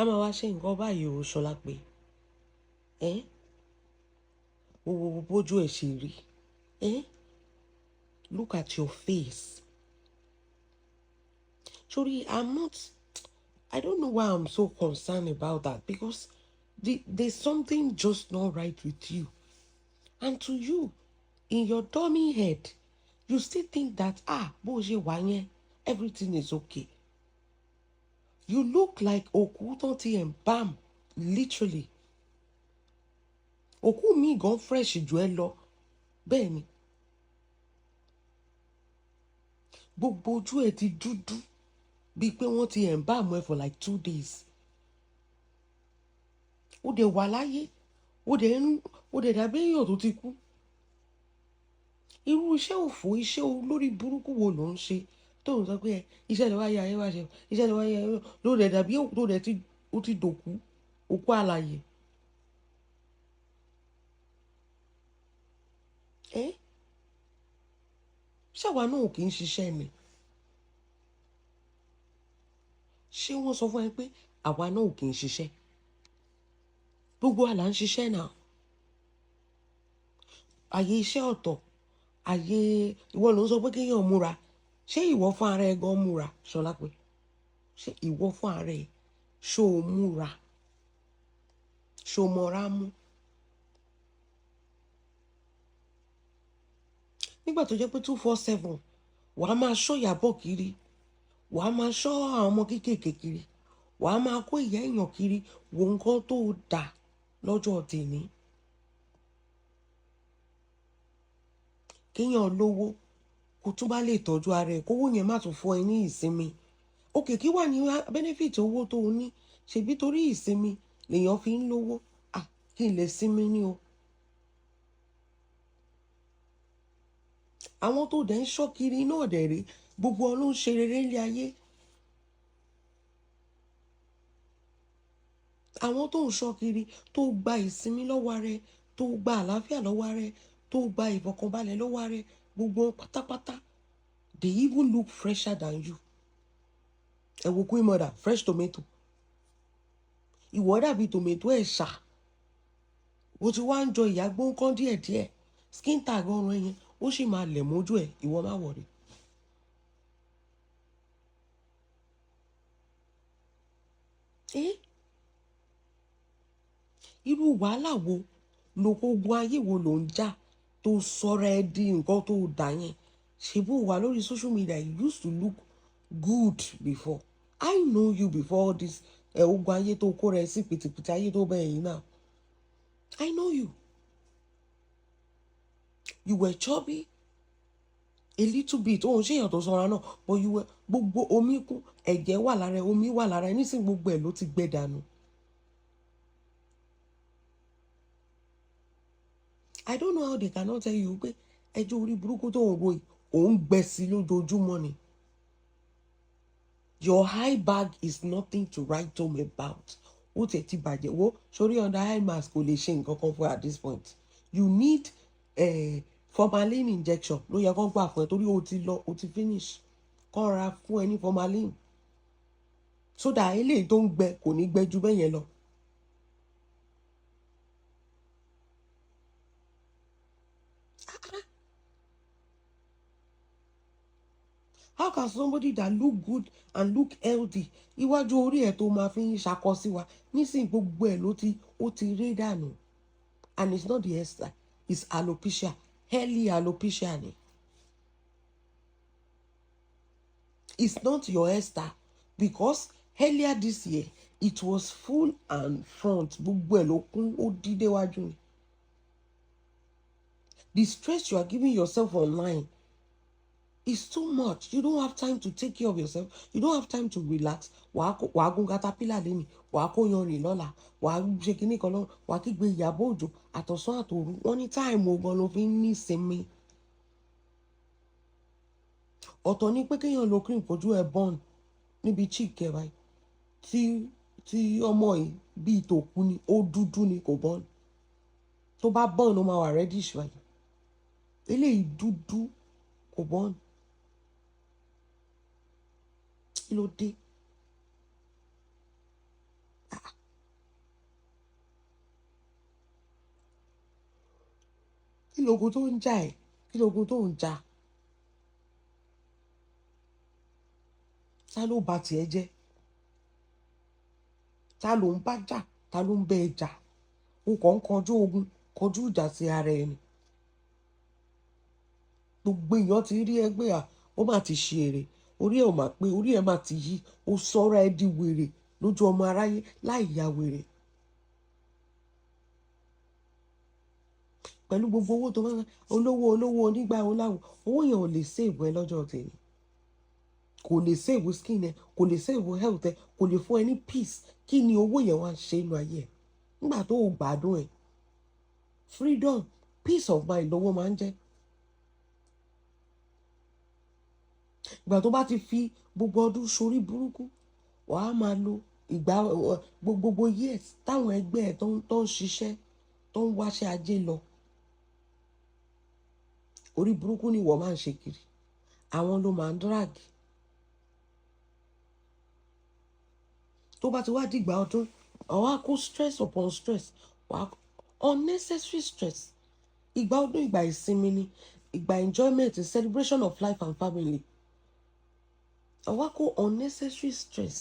máa wá ṣe nǹkan báyìí o ṣọlá pé wo bójú ẹ̀ ṣe rí look at your face. Sorry, I don't know why I'm so concerned about that, because there's something just not right with you. And to you, in your dummy head, you still think that, bó ṣe wà yẹn, everything is okay. You look like òkú tán ti embalm, literally. Òkú mi gan fresh jù ẹ́ lọ. Bẹ́ẹ̀ ni. Gbogbo ojú ẹ̀ ti dúdú bíi pé wọ́n ti embalm ẹ for like 2 days. Ó dẹ̀ wà láyé, ó dẹ̀ dàbí èèyàn tó ti kú. Irú iṣẹ́ òfò, iṣẹ́ olórí burúkú wo ló ń ṣe tó ń sọ pé iṣẹ́ lè wáyé ayé wá ṣe, iṣẹ́ lè wáyé ayé ló dẹ̀ dàbí tó dẹ̀ ti dòkú, òkú àlàyé. Ṣáwa náà kì í ṣiṣẹ́ ni? Ṣé wọ́n sọ fún ẹ pé àwa náà kì í ṣiṣẹ́? Gbogbo wa là ń ṣiṣẹ́ náà. Àyè iṣẹ́ ọ̀tọ̀, àyè ìwọ ló ń sọ pé kéèyàn múra. Ṣé ìwọ fún ara ẹ gan múra, ṣọlá pé? Ṣé ìwọ fún ara ẹ ṣó múra? Ṣó mọra mú? Nígbà tó jẹ́ pé 247 wàá máa ṣọ́ Ìyábọ̀ kiri, wàá máa ṣọ́ àwọn ọmọ kéékèèké kiri, wàá máa kó ìyá èèyàn kiri, wo nǹkan tó dà lọ́jọ́ tèmi. Kéèyàn lówó kó tún bá lè tọ́jú ara ẹ̀, kówó yẹn má tún fún ẹ ní ìsinmi. Òkè kí wà ní benefit owó tó o ní? Ṣebí torí ìsinmi lèèyàn fi ń lówó. Kí n lè sinmi ní o. Àwọn tó dẹ̀ ń ṣọ́ kiri náà dẹ̀ rí, gbogbo wọn ló ń ṣe rere nílé ayé. Àwọn tó ń ṣọ́ kiri, tó gba ìsinmi lọ́wọ́ ara ẹ, tó gba àlàáfíà lọ́wọ́ ara ẹ, tó gba ìfọ̀kànbalẹ̀ lọ́wọ́ ara ẹ, gbogbo wọn pátápátá, they even look fresher than you. Ẹ wo Queen Mother, fresh tomato. Ìwọ dàbí tomato ẹ̀ṣà. O ti wá ń jọ ìyá gbóǹkan díẹ̀díẹ̀. Skin tag ọrùn yẹn ó sì máa lẹ̀ mójú ẹ̀, ìwọ má wọ̀rí. Irú wàhálà wo ogun ayé wo ló ń jà tó sọ̀rọ̀ ẹ di nǹkan tó dà yẹn? Ṣebí wà lórí social media, you used to look good before. I know you before all this ogun ayé tó kó rẹ sí pìtìpìtì ayé tó bẹ́ẹ̀ yìí náà. I know you. You were chubby a little bit. Ó ń ṣèyàn tó sanra náà, but you were gbogbo omi kú, ẹ̀jẹ̀ wà lára ẹ, omi wà lára ẹ, nísìnyí gbogbo ẹ̀ ló ti gbẹ dànù. I don't know how they cannot tell you pé ẹjọ́ orí burúkú tó ń ro yìí òun gbẹ sí lójoojúmọ́ ni. Your high bag is nothing to write home about. Ó tẹ̀ ti bàjẹ́ wo sórí under eye mask kò lè ṣe nǹkan kan fún at this point. You need formalin injection ló yẹ kó gbà fún ẹ torí o ti finish. Kó ra fún ẹ ní formalin. So that eléyìí tó ń gbẹ kò ní gbẹ ju bẹ́ẹ̀ yẹn lọ. How can somebody that look good and look healthy, iwájú orí ẹ̀ tó máa fi ń ṣakọ sí wa, nísìnyí gbogbo ẹ̀ ó ti rí dànù? And it's not the hairstyle, it's alopecia, early alopecia ni. It's not your hairstyle, because earlier this year it was full and front, gbogbo ẹ̀ ló kún, ó dí déwájú ni. The stress you are giving yourself online is too much. You don't have time to take care of yourself. You don't have time to relax. Wàá gun caterpillar lẹ́ni, wàá kó yanrìn lọ́la, wàá ṣe kinní kan lọ́wọ́, wàá kígbe Ìyábọ̀ Òjó àtọ̀sán àtòru. Wọ́n ní táìmù ogan ló fi ń ní ìsinmi. Ọ̀tọ̀ ni pé kéèyàn lo cream kojú ẹ̀ burn níbi cheek ẹ̀ báyìí. Tí ọmọ yìí bíi tòkú ni, ó dúdú ni, kò burn. Tó bá burn ó máa wà reddish báyìí. Eléyìí dúdú kò burn. Kí ló dé? lógun tó ń jà ẹ́? Kí lógun tó ń jà? Ta ló bà tiẹ̀ jẹ́? Ta ló ń bá jà? Ta ló ń bẹ ẹ jà? O kàn ń kọjú ogun, kọjú ìjà sí ara ẹni. Gbogbo èèyàn ti rí ẹgbẹ́ ó mà ti ṣe èrè, orí ẹ̀ ò mà pé, orí ẹ̀ mà ti yí, ó sọ́ra ẹ di wèrè lójú ọmọ aráyé láì ya wèrè. Pẹ̀lú gbogbo owó tó máa ń olówó onígbà oláwọ̀, owó yẹn ò lè save ẹ lọ́jọ́ tèmi. Kò lè save skin ẹ, kò lè save health ẹ, kò lè fún ẹ ní peace. Kí ni owó yẹn wá ń ṣe inú ayé ẹ? Nígbà tó o gbádùn ẹ. Freedom, peace of mind lówó máa ń jẹ́. Ìgbà tó bá ti fi gbogbo ọdún sórí burúkú, wàá máa lo ìgbà gbogbo years táwọn ẹgbẹ́ ẹ tó ń ṣiṣẹ́, tó ń wáṣẹ́ ajé lọ. Orí burúkú ni ìwọ máa ń ṣe kiri. Àwọn ló máa ń drag. Tó bá ti wá dìgbà ọdún, àwa kó stress upon stress, unnecessary stress. Ìgbà ọdún ìgbà ìsinmi ni, ìgbà enjoyment, celebration of life and family. Àwa kó unnecessary stress.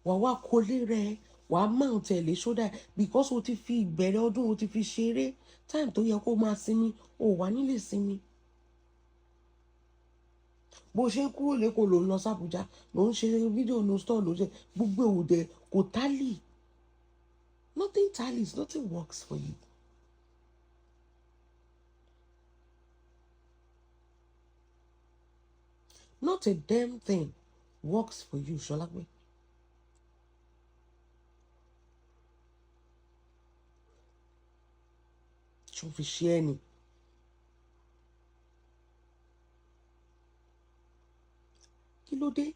Wàá kó lé rẹ, wàá mount ẹ̀ lé ṣódà because o ti fi ìbẹ̀rẹ̀ ọdún o ti fi ṣeré. Time tó yẹ kó máa sinmi, o wà nílé sinmi. Bó ṣe ń kúrò lẹ́kọ̀ọ́ ló ń lọ sí Abuja, ló ń ṣe fídíò no store ló ṣe gbogbo òde kò tally. Nothing tallies, nothing works for you. Not a damn thing works for you, Ṣọlápé. Ṣó fi ṣe ẹni. Kí ló dé?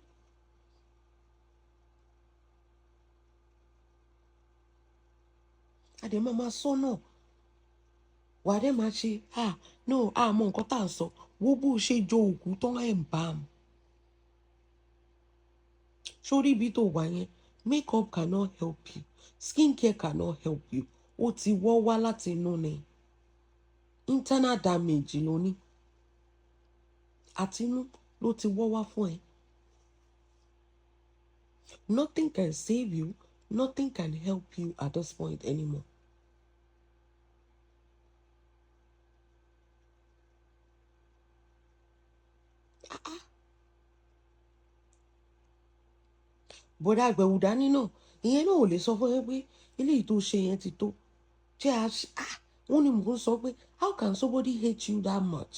Adé máa sọ náà. Wà á dé máa ṣe no mọ nǹkan tá à ń sọ. Wo bó ṣe jo òkú tán ẹ̀ ń bá mu. Sórí ibi tó wà yẹn, makeup cannot help you, skincare cannot help you. Ó ti wọ́ wá láti inú ni. Internal damage ló ní. Àtinú ló ti wọ́ wá fún ẹ. Nothing can save you, nothing can help you at this point anymore. Bọ̀dá àgbẹ̀wò dání náà, ìyẹn náà ò lè sọ fún ẹ pé eléyìí tó ṣe yẹn ti tó. Wọ́n ní mò ń sọ pé how can somebody hate you that much?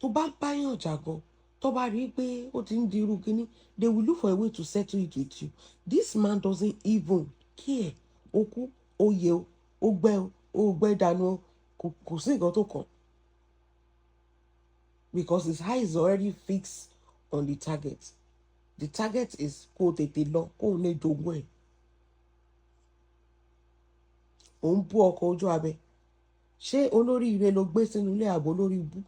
Tó bá ń báyàn jà gan, tó bá rí i pé ó ti ń di irú kíní, they will look for a way to settle it with you. This man doesn't even care. Ó kú, ó yẹ ó gbẹ ó gbẹ dànù kò sí nǹkan tó kàn. Because his eye is already fixed on the target. The target is kó tètè lọ kó lè jogún ẹ̀. Ò ń bú ọkọ̀ ojú abẹ. Ṣé olórí ire ló gbé sínú ilé ààbò lórí ibú?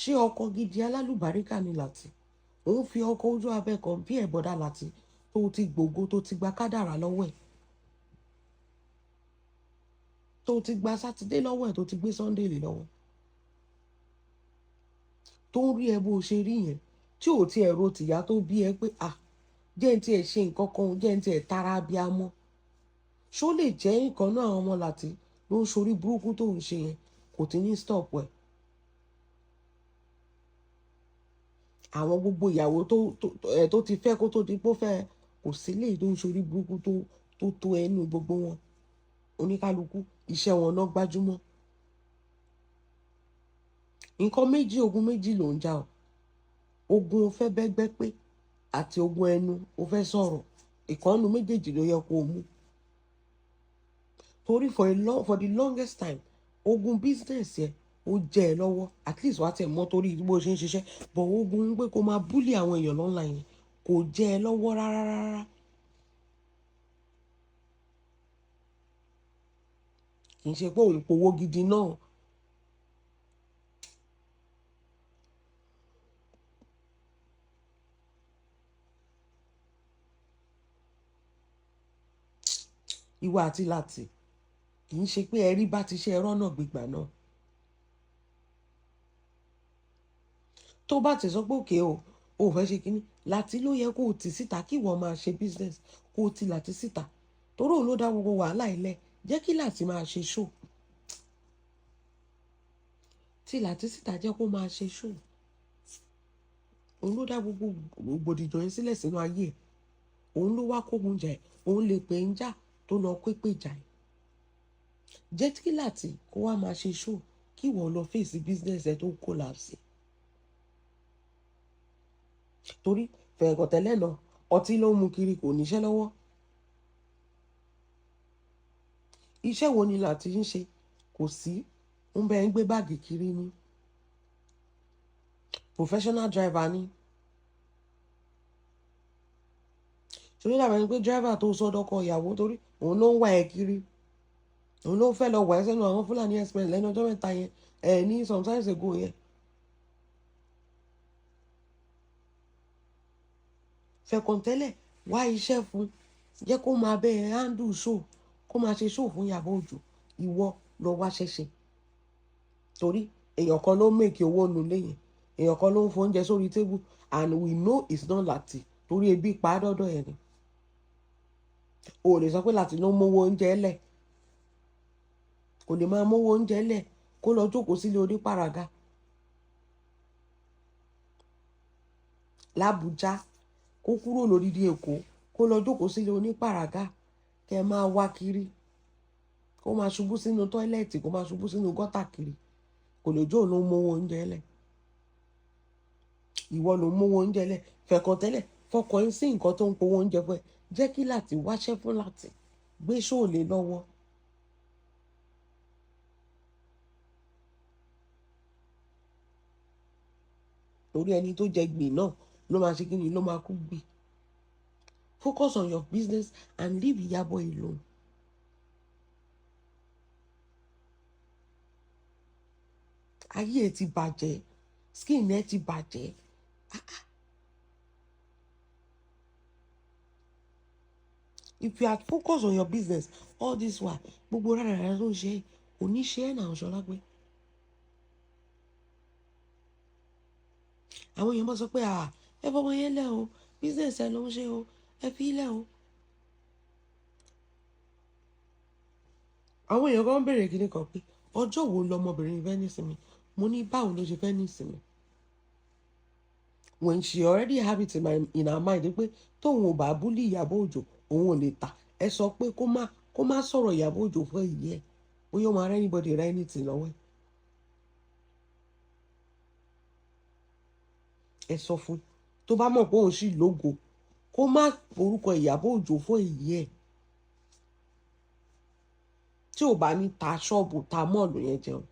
Ṣé ọkọ̀ gidi alálùbáríkà ni Láti? Òun fi ọkọ̀ ojú abẹ kan bí ẹ̀bọ̀dá Láti tó ti gbògo tó ti gba kádàrá lọ́wọ́ ẹ̀. Tó ti gba sátidé lọ́wọ́ ẹ̀ tó ti gbé Sunday lé lọ́wọ́. Tó ń rí ẹ bó ṣe rí yẹn tí ò ti ẹ̀rọ tìyá tó bí ẹ pé jẹ́ ń tiẹ̀ ṣe nǹkan kan jẹ́ ń tiẹ̀ tara bí a mọ́. Ṣó lè jẹ́ nǹkan náà àwọn ọmọ Láti ló ń ṣorí burúkú tó ń ṣe yẹn kò ti ní stop ẹ̀. Àwọn gbogbo ìyàwó tó ti fẹ́ kó tó di pé ó fẹ́ kò sí lè tó ń ṣorí burúkú tó ẹnu gbogbo wọn. Oníkálukú iṣẹ́ wọn náà gbájúmọ́. Nǹkan méjì ogun méjì ló ń jà ọ́. Ogun o fẹ́ bẹ́gbẹ́ pé àti ogun ẹnu o fẹ́ sọ̀rọ̀. Ìkànnù méjèèjì ló yẹ kó o mú. Torí for the longest time ogun business yẹn ó jẹ́ ẹ lọ́wọ́ at least wàá tẹ̀ mọ́ torí bó ṣe ń ṣiṣẹ́ but ogun pé kó máa búlì àwọn èèyàn online kò jẹ́ ẹ lọ́wọ́ rárá. Kì í ṣe pé òun powó gidi náà. ìwà àti láti kì í ṣe pé ẹrí bá ti ṣe ẹrọ náà gbígbà náà. tó bá ti sọ pé òkè o fẹ́ ṣe kínní láti ló yẹ kó o tì síta kí ìwọ máa ṣe business kó o ti láti síta torí òun ló dá gbogbo wàhálà ilẹ̀ jẹ́ kí láti máa ṣe show tí láti síta jẹ́ kó máa ṣe show òun ló dá gbogbo gbòdìjọ yẹn sílẹ̀ sínú ayé ẹ̀ òun ló wá kógun jà ẹ̀ òun lè pè ń jà tó lọ pépè jà ẹ̀ jẹ́ kí láti kó wá máa ṣe show kí ìwọ lọ fèsì business ẹ̀ tó collapse torí fẹ̀ẹ̀kọ̀tẹ́lẹ̀ náà ọtí ló ń mu kiri kò níṣẹ́ lọ́wọ́ iṣẹ́ wo ni láti ń ṣe kò sí ń bẹ ń gbé báàgì kiri ní professional driver ní torí dàbẹ̀ ni pé driver tó sọdọ́kọ ìyàwó torí òun ló ń wá ẹ kiri òun ló fẹ́ lọ wà ẹ́ sẹ́nu àwọn Fúlàní express lẹ́nu ọjọ́ mẹ́ta yẹn ní sometimes ago yẹn fẹ̀kọ̀tẹ́lẹ̀ wá iṣẹ́ fún jẹ́ kó máa bẹ́ẹ̀ handle show kó máa ṣe show fún Ìyábọ̀ Òjó ìwọ lọ wá ṣẹṣẹ torí èèyàn kan ló make owó nulẹ̀ yẹn èèyàn kan ló ń fóúnjẹ sórí table and we know it's not láti torí ebi pa á dọ́dọ̀ ẹ̀ ni o lè sọ pé láti ló mówó oúnjẹ lẹ̀ kò lè máa mówó oúnjẹ lẹ̀ kó lọ jókòó sílé onípàràgà l'Ábùjá kó kúrò lórídìí Èkó kó lọ jókòó sílé onípàràgà kẹ máa wá kiri kó máa ṣubú sínú tọ́ílẹ̀tì kó máa ṣubú sínú gọ́tà kiri kò lè jó ló ń mówó oúnjẹ lẹ̀ ìwọ ló ń mówó oúnjẹ lẹ̀ fẹ̀kọ̀tẹ́lẹ̀ fọkàn ẹ̀ sí nǹkan tó ń powó oúnjẹ fún ẹ jẹ́ kí láti wáṣẹ́ fún láti gbé ṣóòlè lọ́wọ́ torí ẹni tó jẹ gbìn náà ló máa ṣe kí ni ló máa kú gbìn focus on your business and leave Ìyábọ̀ alone. ayé ẹ ti bàjẹ́ skin ẹ ti bàjẹ́ if you had focused on your business all this while gbogbo rárá ló ń ṣe kò ní ṣe é náà ṣọlá pé àwọn èèyàn bá sọ pé ẹ fọmọ yẹn lẹ o business ẹ ló ń ṣe o ẹ fi lẹ o àwọn èèyàn kan béèrè kíní kan pé ọjọ́ wo lọmọbìnrin fẹ́ nísinmi mo ní báwo ló ṣe fẹ́ nísinmi when she already have it in her mind pé tóun ò bá búlì Ìyábọ̀ Òjó òun ò lè tà ẹ sọ pé kó má sọ̀rọ̀ Ìyábọ̀ Òjó fún èyí ẹ̀ bóyá ó máa rẹ́ anybody rẹ́ anything lọ́wọ́ ẹ sọ fún tó bá mọ̀ pé òun sì lógo kó má orúkọ Ìyábọ̀ Òjó fún èyí ẹ̀ tí ò bá ní ta ṣọ́ọ̀bù ta mọ́ọ̀lù yẹn jẹun.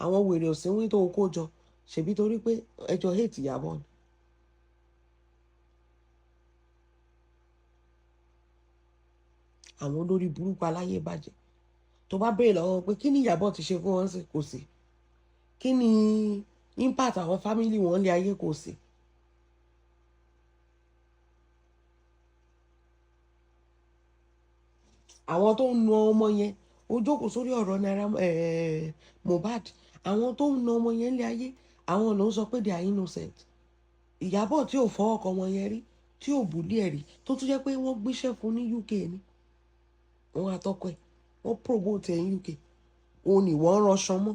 àwọn wèrè òsínwín tó kó jọ ṣèbí torí pé ẹjọ́ hate Ìyábọ̀ ni. àwọn olórí burúkú aláyé bàjẹ́ tó bá béèrè lọ́wọ́ pé kí ni Ìyábọ̀ ti ṣe fún wọn sí kò sí kí ni impact àwọn fámìlì wọn lé ayé kò sí. àwọn tó ń na ọmọ yẹn ó jókòó sórí ọ̀rọ̀ Naira Mohbad àwọn tó ń na ọmọ yẹn lé ayé àwọn ló ń sọ pé they are innocent. Ìyábọ̀ tí ò fọwọ́ kan ọmọ yẹn rí tí ò bùlí ẹ̀ rí tó tún jẹ́ pé wọ́n gbéṣẹ́ fún ní UK ni wọ́n àtọkọ ẹ̀ wọ́n promote ẹ̀ ní UK òun ni wọ́n ránṣọ mọ́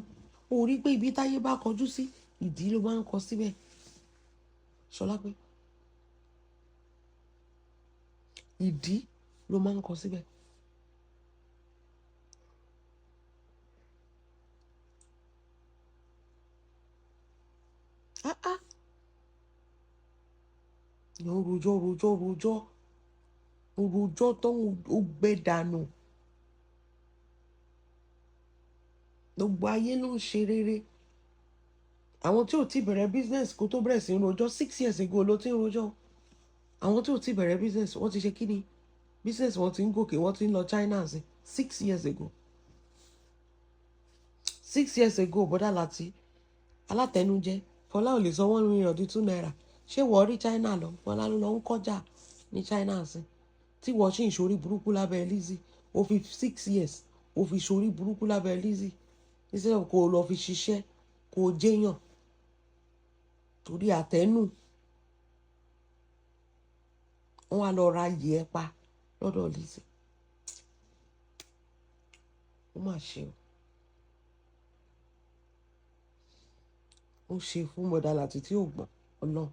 ó rí pé ibi táyé bá kọjú sí ìdí ló máa ń kọ síbẹ̀ ṣọlá pé ìdí ló máa ń kọ síbẹ̀. ní rojọ́ tó ń gbé dànù gbogbo ayé ló ń ṣe rere àwọn tí ò ti bẹ̀rẹ̀ business kó tó bẹ̀rẹ̀ sí ń rojọ́ 6 years ago ló ti ń rojọ́ àwọn tí ò ti bẹ̀rẹ̀ business wọ́n ti ṣe kí ni business wọ́n ti ń gòkè wọ́n ti ń lọ China sí 6 years ago 6 years ago bọ́dà láti alátẹnujẹ Fọlá ò lè sọ 1 million di 2 naira ṣé wọ́n rí China lọ Bọ́lá ló lọ ń kọjá ní China sí tí wọ́n sì ń ṣorí burúkú lábẹ́ Lizzy ó fi 6 years ó fi ṣorí burúkú lábẹ́ Lizzy instead of kó o lọ fi ṣiṣẹ́ kó o jẹ́yàn torí àtẹ́nù wọ́n wá lọ ra yìí ẹ pa lọ́dọ̀ Lizzy ó mà ṣe ó ṣe fún mọ̀dàlá tí ò gbọ́n ọlọ́run.